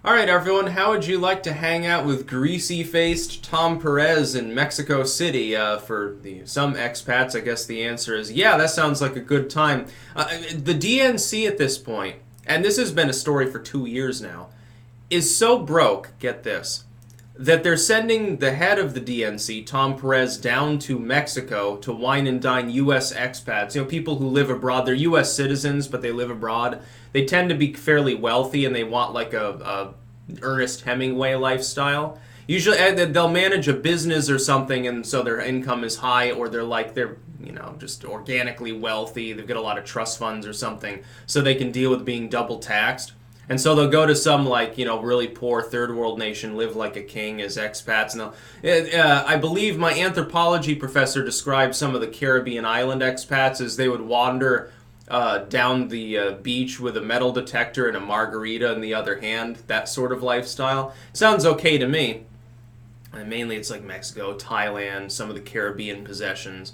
All right, everyone, how would you like to hang out with greasy-faced Tom Perez in Mexico City? For some expats, I guess the answer is yeah, that sounds like a good time. The DNC at this point, and this has been a story for 2 years now, is so broke, get this, that they're sending the head of the DNC, Tom Perez, down to Mexico to wine and dine U.S. expats. People who live abroad. They're U.S. citizens, but they live abroad. They tend to be fairly wealthy, and they want like a Ernest Hemingway lifestyle. Usually, they'll manage a business or something, and so their income is high, or they're just organically wealthy. They've got a lot of trust funds or something, so they can deal with being double taxed. And so they'll go to some really poor third world nation, live like a king as expats. And I believe my anthropology professor described some of the Caribbean island expats as they would wander down the beach with a metal detector and a margarita in the other hand. That sort of lifestyle sounds okay to me. And mainly it's like Mexico, Thailand, some of the Caribbean possessions.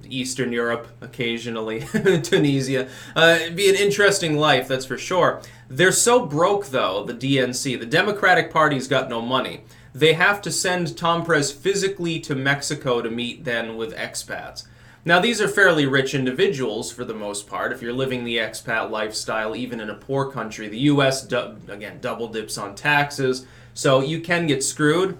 Eastern Europe, occasionally, Tunisia. It'd be an interesting life, that's for sure. They're so broke, though, the DNC. The Democratic Party's got no money. They have to send Tom Perez physically to Mexico to meet then with expats. Now, these are fairly rich individuals for the most part. If you're living the expat lifestyle, even in a poor country, the U.S., again, double dips on taxes, so you can get screwed,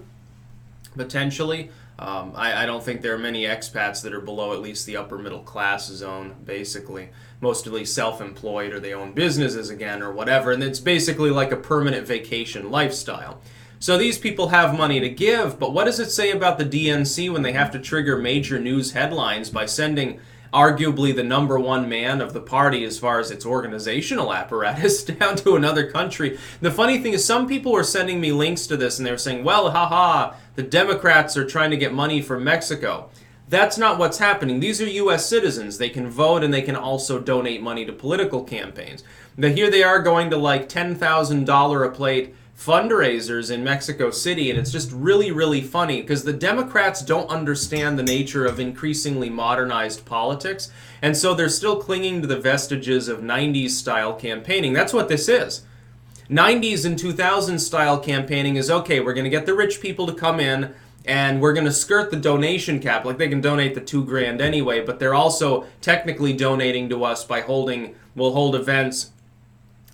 potentially. I don't think there are many expats that are below at least the upper middle class zone, basically. Mostly self-employed, or they own businesses again, or whatever, and it's basically like a permanent vacation lifestyle. So these people have money to give, but what does it say about the DNC when they have to trigger major news headlines by sending arguably the number one man of the party as far as its organizational apparatus down to another country? The funny thing is some people were sending me links to this and they were saying, well, haha, the Democrats are trying to get money from Mexico. That's not what's happening. These are U.S. citizens. They can vote and they can also donate money to political campaigns. But here they are going to like $10,000 a plate fundraisers in Mexico City, and it's just really, really funny because the Democrats don't understand the nature of increasingly modernized politics, and so they're still clinging to the vestiges of 90s style campaigning. That's what this is. 90s and 2000s style campaigning is, okay, we're going to get the rich people to come in and we're going to skirt the donation cap. Like, they can donate the $2,000 anyway, but they're also technically donating to us by we'll hold events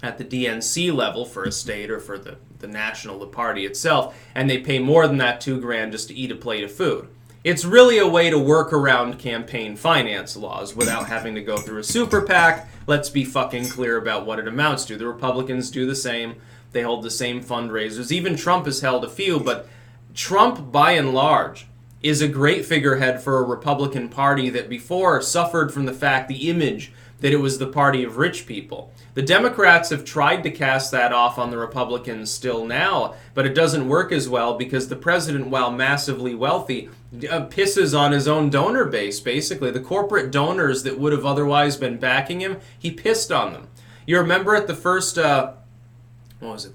at the DNC level for a state or for the national, the party itself, and they pay more than that $2,000 just to eat a plate of food. It's really a way to work around campaign finance laws without having to go through a super PAC. Let's be fucking clear about what it amounts to. The Republicans do the same. They hold the same fundraisers. Even Trump has held a few, but Trump, by and large, is a great figurehead for a Republican Party that before suffered from the image that it was the party of rich people. The Democrats have tried to cast that off on the Republicans still now, but it doesn't work as well because the president, while massively wealthy, pisses on his own donor base, basically. The corporate donors that would have otherwise been backing him, he pissed on them. You remember at the first, the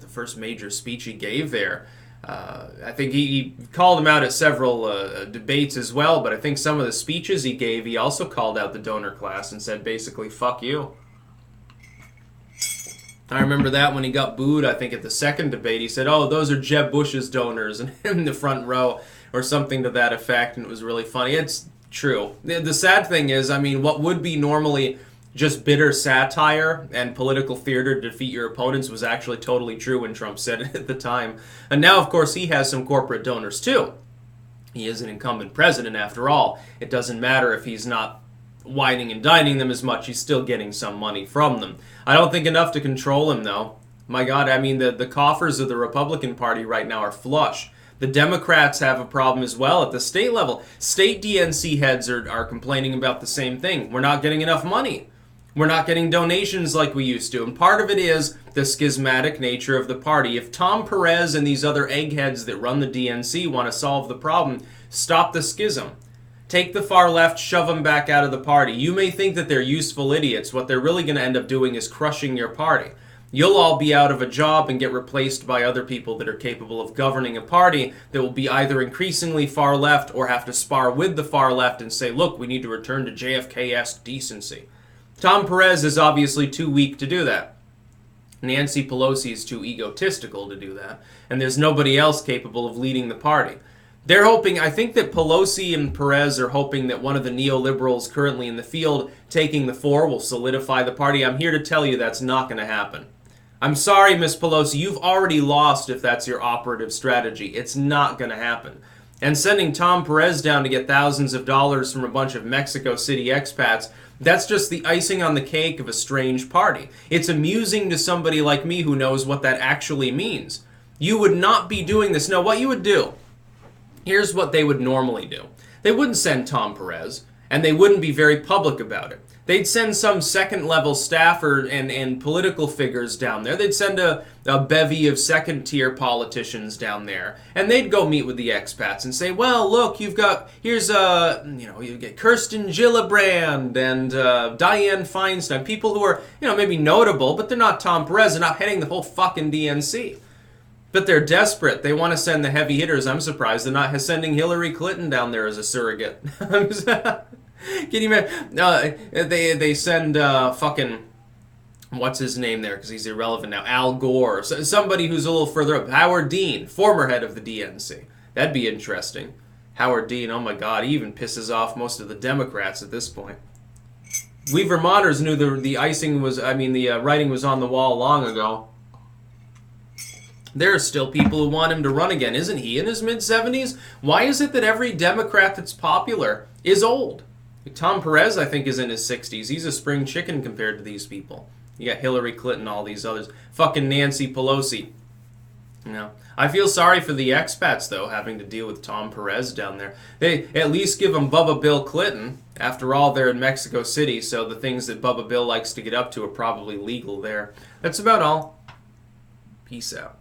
first major speech he gave there, I think he called him out at several debates as well, but I think some of the speeches he gave, he also called out the donor class and said basically, fuck you. I remember that when he got booed, I think at the second debate, he said, oh, those are Jeb Bush's donors in the front row, or something to that effect, and it was really funny. It's true. The sad thing is, what would be normally just bitter satire and political theater to defeat your opponents was actually totally true when Trump said it at the time. And now, of course, he has some corporate donors, too. He is an incumbent president, after all. It doesn't matter if he's not whining and dining them as much, he's still getting some money from them. I don't think enough to control him, though. My God, the coffers of the Republican Party right now are flush. The Democrats have a problem as well at the state level. State DNC heads are complaining about the same thing. We're not getting enough money. We're not getting donations like we used to. And part of it is the schismatic nature of the party. If Tom Perez and these other eggheads that run the DNC want to solve the problem, stop the schism. Take the far left, shove them back out of the party. You may think that they're useful idiots. What they're really going to end up doing is crushing your party. You'll all be out of a job and get replaced by other people that are capable of governing a party that will be either increasingly far left or have to spar with the far left and say, look, we need to return to JFK-esque decency. Tom Perez is obviously too weak to do that. Nancy Pelosi is too egotistical to do that, and there's nobody else capable of leading the party. They're hoping, I think that Pelosi and Perez are hoping that one of the neoliberals currently in the field taking the floor will solidify the party. I'm here to tell you that's not going to happen. I'm sorry, Miss Pelosi, you've already lost if that's your operative strategy. It's not going to happen. And sending Tom Perez down to get thousands of dollars from a bunch of Mexico City expats, that's just the icing on the cake of a strange party. It's amusing to somebody like me who knows what that actually means. You would not be doing this. No, what you would do, here's what they would normally do. They wouldn't send Tom Perez, and they wouldn't be very public about it. They'd send some second-level staffer and political figures down there. They'd send a bevy of second-tier politicians down there, and they'd go meet with the expats and say, well, look, you get Kirsten Gillibrand and Dianne Feinstein, people who are, maybe notable, but they're not Tom Perez. They're not heading the whole fucking DNC. But they're desperate. They want to send the heavy hitters. I'm surprised they're not sending Hillary Clinton down there as a surrogate. Can you imagine? They send fucking, what's his name there, because he's irrelevant now, Al Gore, somebody who's a little further up, Howard Dean, former head of the DNC. That'd be interesting. Howard Dean, oh my god, he even pisses off most of the Democrats at this point. We Vermonters knew the writing was on the wall long ago. There are still people who want him to run again. Isn't he in his mid-70s? Why is it that every Democrat that's popular is old? Tom Perez, I think, is in his 60s. He's a spring chicken compared to these people. You got Hillary Clinton, all these others. Fucking Nancy Pelosi. I feel sorry for the expats, though, having to deal with Tom Perez down there. They at least give them Bubba Bill Clinton. After all, they're in Mexico City, so the things that Bubba Bill likes to get up to are probably legal there. That's about all. Peace out.